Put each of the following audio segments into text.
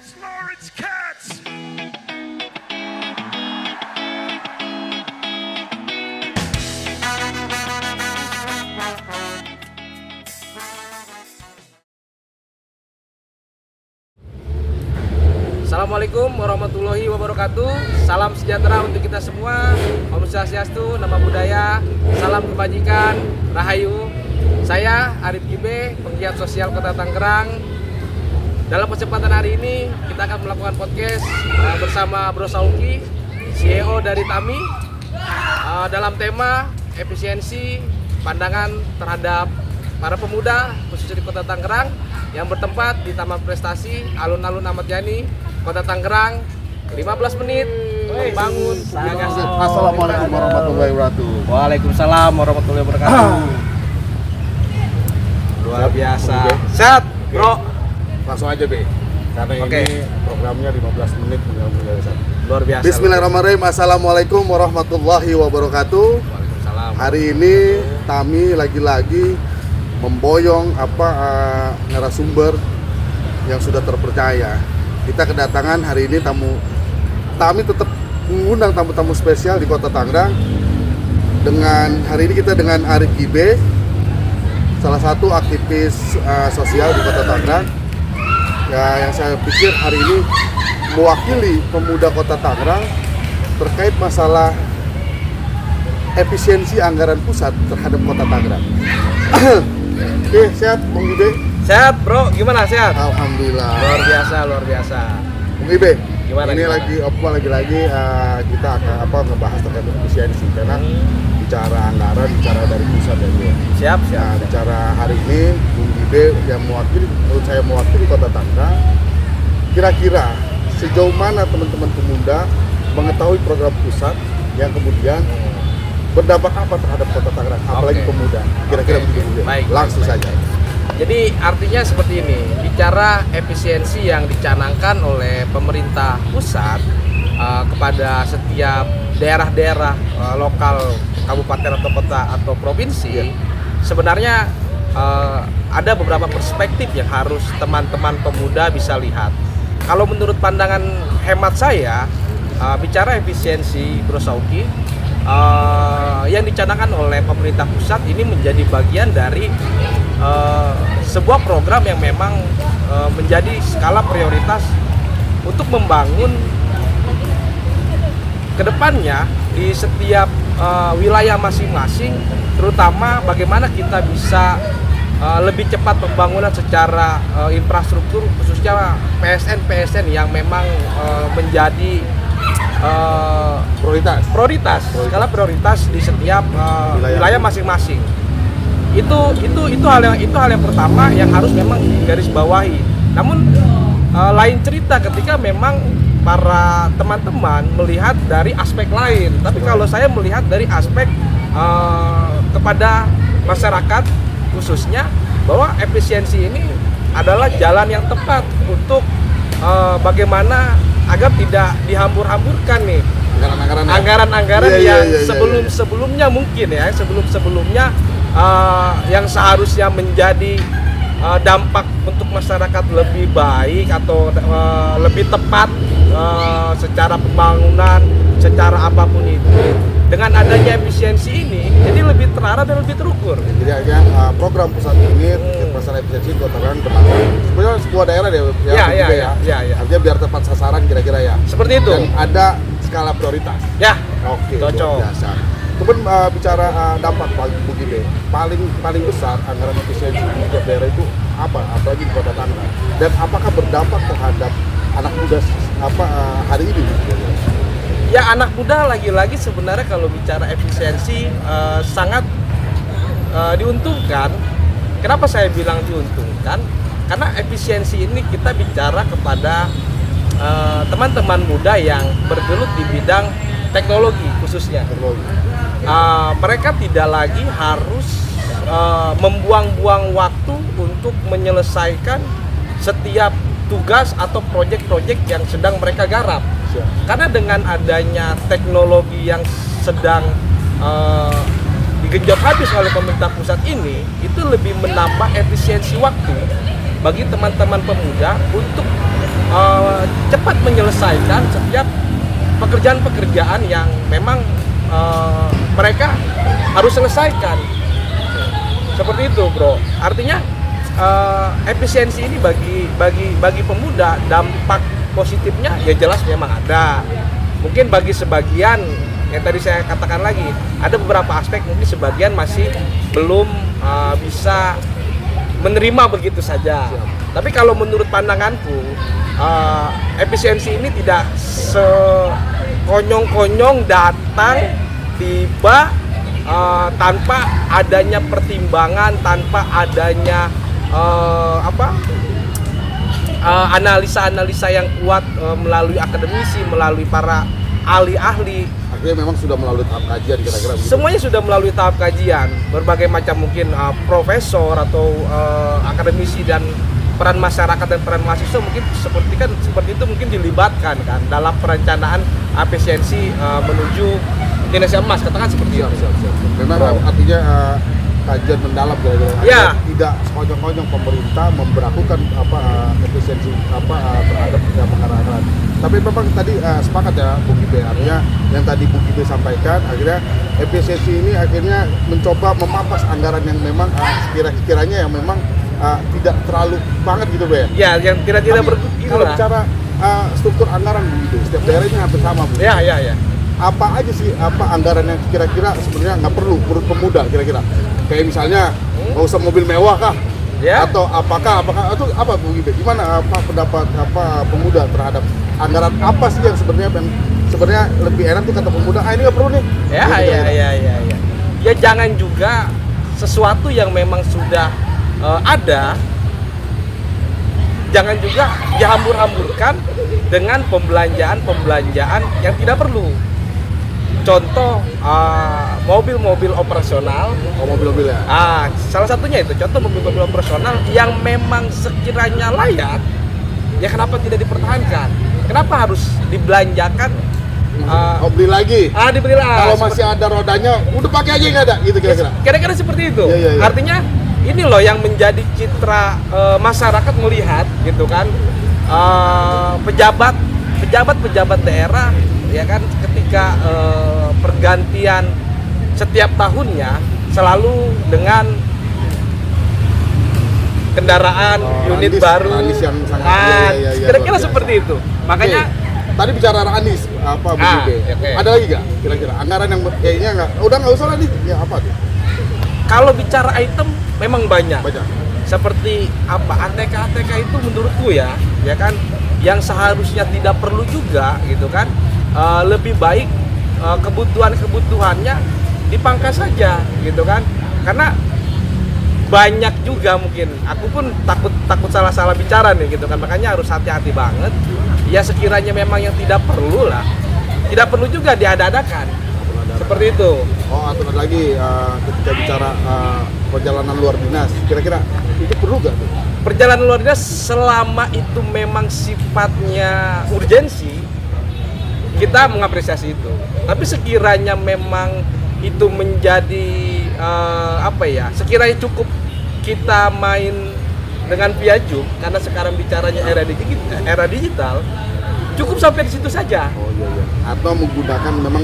It's Lawrence Katz. Assalamualaikum warahmatullahi wabarakatuh. Salam sejahtera untuk kita semua. Om Swastiastu, nama budaya, salam kebajikan, rahayu. Saya Arif Gibe, penggiat sosial Kota Tangerang. Dalam kesempatan hari ini kita akan melakukan podcast bersama Bro Sauki, CEO dari Tami, dalam tema efisiensi pandangan terhadap para pemuda khususnya di Kota Tangerang yang bertempat di Taman Prestasi Alun-Alun Ahmad Yani, Kota Tangerang. 15 menit membangun gagasan. Assalamualaikum warahmatullahi wabarakatuh. Waalaikumsalam warahmatullahi wabarakatuh. Luar biasa. Sehat, Bro. Langsung aja, Be. Karena Oke. ini programnya 15 menit mengganggu gagasan. Luar biasa. Bismillahirrahmanirrahim. Assalamualaikum warahmatullahi wabarakatuh. Waalaikumsalam. Hari ini Tami lagi-lagi memboyong narasumber yang sudah terpercaya. Kita kedatangan hari ini Tami tetap mengundang tamu-tamu spesial di Kota Tangerang. Hari ini kita dengan Arif Gibe, salah satu aktivis sosial di Kota Tangerang. Ya, yang saya pikir hari ini mewakili pemuda Kota Tangerang terkait masalah efisiensi anggaran pusat terhadap Kota Tangerang. Oke, sehat Bung Gibe? Sehat, Bro. Gimana, sehat? Alhamdulillah. Luar biasa, luar biasa. Bung Gibe, Gimana, ini gimana? lagi-lagi kita akan ngebahas terkait efisiensi karena bicara anggaran, bicara dari pusat ya, Bu. Siap, Nah, siap. bicara hari ini Bung Gibe yang menurut saya mewakili Kota Tangerang. Kira-kira sejauh mana teman-teman pemuda mengetahui program pusat yang kemudian berdampak apa terhadap Kota Tangerang, apalagi Oke. pemuda? Kira-kira Oke. begitu. Gibe. Baik, Langsung baik, saja. baik. Jadi artinya seperti ini, bicara efisiensi yang dicanangkan oleh pemerintah pusat kepada setiap daerah-daerah lokal, kabupaten atau kota atau provinsi, sebenarnya ada beberapa perspektif yang harus teman-teman pemuda bisa lihat. Kalau menurut pandangan hemat saya, bicara efisiensi Bro Sauki, yang dicanangkan oleh pemerintah pusat ini menjadi bagian dari sebuah program yang memang menjadi skala prioritas untuk membangun kedepannya di setiap wilayah masing-masing, terutama bagaimana kita bisa lebih cepat pembangunan secara infrastruktur, khususnya PSN yang memang menjadi prioritas, skala prioritas di setiap wilayah masing-masing. Itu hal yang pertama yang harus memang digarisbawahi. Namun lain cerita ketika memang para teman-teman melihat dari aspek lain. Tapi kalau saya melihat dari aspek kepada masyarakat khususnya, bahwa efisiensi ini adalah jalan yang tepat untuk bagaimana agar tidak dihambur-hamburkan nih anggaran-anggaran yang sebelumnya mungkin ya sebelumnya yang seharusnya menjadi dampak untuk masyarakat lebih baik atau lebih tepat secara pembangunan, secara apapun itu. Dengan adanya efisiensi ini, jadi lebih terarah dan lebih terukur. Jadi akhirnya program pusat ini masalah efisiensi Kota Tangerang berlangsung. Sebenarnya sebuah daerah deh Ya. Artinya biar tepat sasaran kira-kira ya. Seperti itu. Dan ada skala prioritas. Ya. Oke, Cocok. luar biasa. Kemudian bicara dampak Bung Gibe, paling besar anggaran efisiensi di setiap daerah itu apa? Apalagi di Kota Tangerang. Dan apakah berdampak terhadap anak muda hari ini? Ya, anak muda lagi-lagi sebenarnya kalau bicara efisiensi sangat diuntungkan. Kenapa saya bilang diuntungkan? Karena efisiensi ini kita bicara kepada teman-teman muda yang bergelut di bidang teknologi khususnya. Mereka tidak lagi harus membuang-buang waktu untuk menyelesaikan setiap tugas atau proyek-proyek yang sedang mereka garap. Karena dengan adanya teknologi yang sedang digenjot habis oleh pemerintah pusat ini, itu lebih menambah efisiensi waktu bagi teman-teman pemuda untuk cepat menyelesaikan setiap pekerjaan-pekerjaan yang memang mereka harus selesaikan. Seperti itu, bro. Artinya efisiensi ini bagi pemuda dampak positifnya ya jelas memang ada. Mungkin bagi sebagian yang tadi saya katakan lagi, ada beberapa aspek mungkin sebagian masih belum bisa menerima begitu saja. Tapi kalau menurut pandanganku, efisiensi ini tidak sekonyong-konyong datang tiba tanpa adanya pertimbangan, tanpa adanya analisa-analisa yang kuat melalui akademisi, melalui para ahli-ahli. Akhirnya memang sudah melalui tahap kajian kira-kira begitu. Semuanya sudah melalui tahap kajian, berbagai macam mungkin profesor atau akademisi dan peran masyarakat dan peran mahasiswa mungkin seperti itu mungkin dilibatkan kan dalam perencanaan efisiensi menuju Indonesia emas, katakan seperti itu. Memang artinya kajian mendalam kira-kira. Ya. Tidak sekonyong-konyong pemerintah memberlakukan efisiensi terhadap pengarah-arahan. Tapi memang tadi sepakat ya Bung Gibe, artinya yang tadi Bung Gibe sampaikan, akhirnya efisiensi ini akhirnya mencoba memampas anggaran yang memang sekiranya yang memang tidak terlalu banget gitu, Be. Ya, yang tidak Kalau bicara struktur anggaran begitu, setiap daerah ini hampir sama, Bu. Ya. Apa aja sih anggaran yang kira-kira sebenarnya nggak perlu menurut pemuda kira-kira? Kayak misalnya nggak usah mobil mewah kah? Ya. Atau apakah itu apa Bu Gibe? Gimana pendapat pemuda terhadap anggaran apa sih yang sebenarnya lebih enak tuh kata pemuda? Ini nggak perlu nih. Ya. Ya jangan juga sesuatu yang memang sudah ada, jangan juga dihambur-hamburkan dengan pembelanjaan yang tidak perlu. Contoh mobil-mobil operasional. Mobil-mobil ya. Salah satunya itu contoh mobil-mobil operasional yang memang sekiranya layak, ya kenapa tidak dipertahankan? Kenapa harus dibelanjakan? Beli lagi. Dibeli lagi. Kalau masih ada rodanya, udah pakai aja nggak ada, gitu kira-kira. Kira-kira seperti itu. Ya. Artinya ini loh yang menjadi citra masyarakat melihat gitu kan, pejabat daerah ya kan ketika pergantian setiap tahunnya selalu dengan kendaraan unit baru. Yang sangat, kira-kira seperti itu. Makanya tadi bicara Anies Bu Gibe. Okay. Ada lagi nggak kira-kira anggaran yang kayaknya nggak usah lah nih, ya apa tuh? Kalau bicara item memang banyak. Seperti ATK itu menurutku ya kan, yang seharusnya tidak perlu juga gitu kan, lebih baik kebutuhannya dipangkas saja gitu kan, karena banyak juga mungkin. Aku pun takut salah bicara nih gitu kan, makanya harus hati-hati banget. Ya sekiranya memang yang tidak perlu juga diada-adakan. Seperti itu. Aturan lagi ketika bicara perjalanan luar dinas, kira-kira itu perlu nggak tuh? Perjalanan luar dinas selama itu memang sifatnya urgensi, kita mengapresiasi itu. Tapi sekiranya memang itu menjadi sekiranya cukup kita main dengan piaju, karena sekarang bicaranya era digital, cukup sampai di situ saja. Iya. Atau menggunakan memang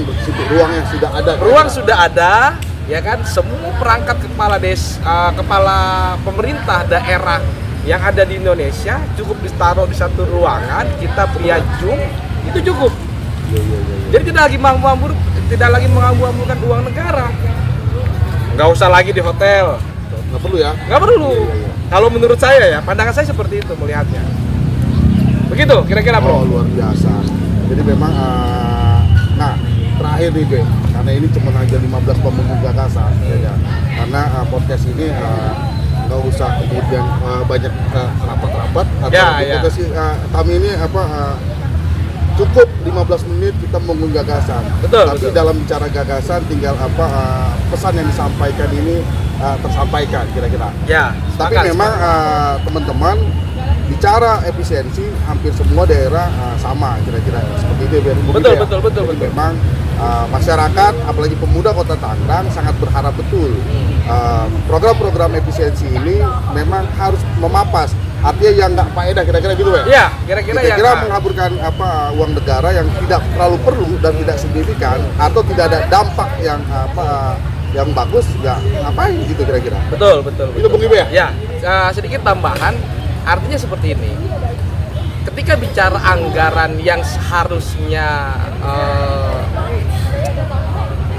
ruang yang sudah ada. Ruang sudah ada, ya kan? Semua perangkat kepala pemerintah daerah yang ada di Indonesia cukup ditaruh di satu ruangan, kita piaju, itu cukup. Iya. Jadi tidak lagi menghambur-hamburkan uang negara. Nggak usah lagi di hotel. Nggak perlu ya? Nggak perlu. Iya. Kalau menurut saya ya, pandangan saya seperti itu melihatnya. Begitu kira-kira, Bro. Luar biasa. Jadi memang terakhir nih, Be, karena ini cuma aja 15 pemanggung gagasan ya. Karena podcast ini nggak usah kemudian banyak rapat-rapat atau kami ini cukup 15 menit kita mengungkapkan gagasan. Tapi dalam bicara gagasan tinggal pesan yang disampaikan ini tersampaikan kira-kira. Ya. Tapi memang teman-teman bicara efisiensi hampir semua daerah sama kira-kira seperti itu ya. Betul. Memang masyarakat apalagi pemuda Kota Tangerang sangat berharap betul program-program efisiensi ini memang harus memapas artinya yang nggak faedah kira-kira gitu ya? Iya, kira-kira yang Kira-kira menghaburkan uang negara yang tidak terlalu perlu dan tidak signifikan atau tidak ada dampak yang yang bagus, ya ngapain gitu kira-kira? betul. Itu Bung Ibe ya? Ya, sedikit tambahan, artinya seperti ini. Ketika bicara anggaran yang seharusnya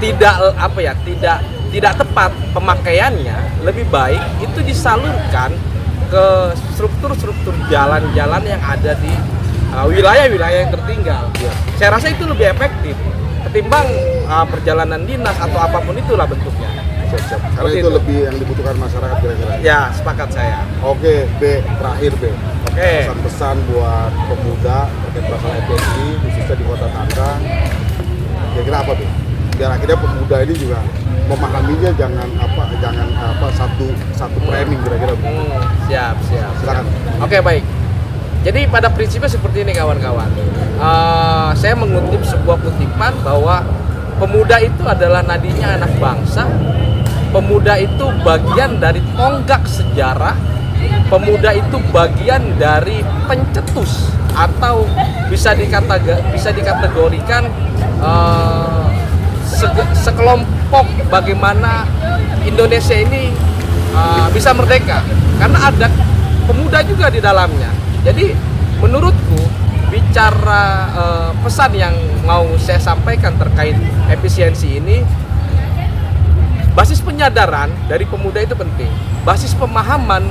tidak tepat pemakaiannya, lebih baik itu disalurkan ke struktur jalan-jalan yang ada di wilayah-wilayah yang tertinggal. Saya rasa itu lebih efektif ketimbang perjalanan dinas atau apapun itulah bentuknya. Siap. Karena itu lebih yang dibutuhkan masyarakat kira-kira. Ya, sepakat saya. Oke, B, terakhir B. Oke. Pesan-pesan buat pemuda terkait masalah FPSI khususnya di Kota Tangerang. Kira-kira apa B? Biar akhirnya pemuda ini juga memahaminya jangan satu framing kira-kira. Siap. Silakan. Oke, baik. Jadi pada prinsipnya seperti ini kawan-kawan. Saya mengutip sebuah kutipan bahwa pemuda itu adalah nadinya anak bangsa. Pemuda itu bagian dari tonggak sejarah. Pemuda itu bagian dari pencetus atau bisa dikategorikan sekelompok bagaimana Indonesia ini bisa merdeka, karena ada pemuda juga di dalamnya. Jadi menurutku bicara pesan yang mau saya sampaikan terkait efisiensi ini, basis penyadaran dari pemuda itu penting. Basis pemahaman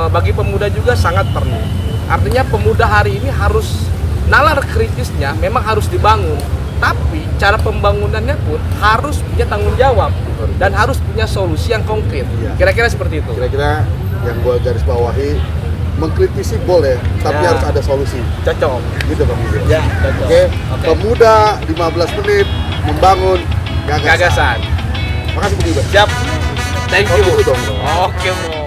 bagi pemuda juga sangat perlu. Artinya pemuda hari ini harus nalar kritisnya memang harus dibangun, tapi cara pembangunannya pun harus punya tanggung jawab dan harus punya solusi yang konkret. Kira-kira seperti itu. Kira-kira yang gua garis bawahi, mengkritisi boleh, tapi harus ada solusi. Cocok. Gitu Bang Ibe. Ya, cocok. Oke. Pemuda 15 menit membangun gagasan. Gagasan. Makasih Bung Ibe. Siap. Thank you. Dulu dong. Oke, Bro.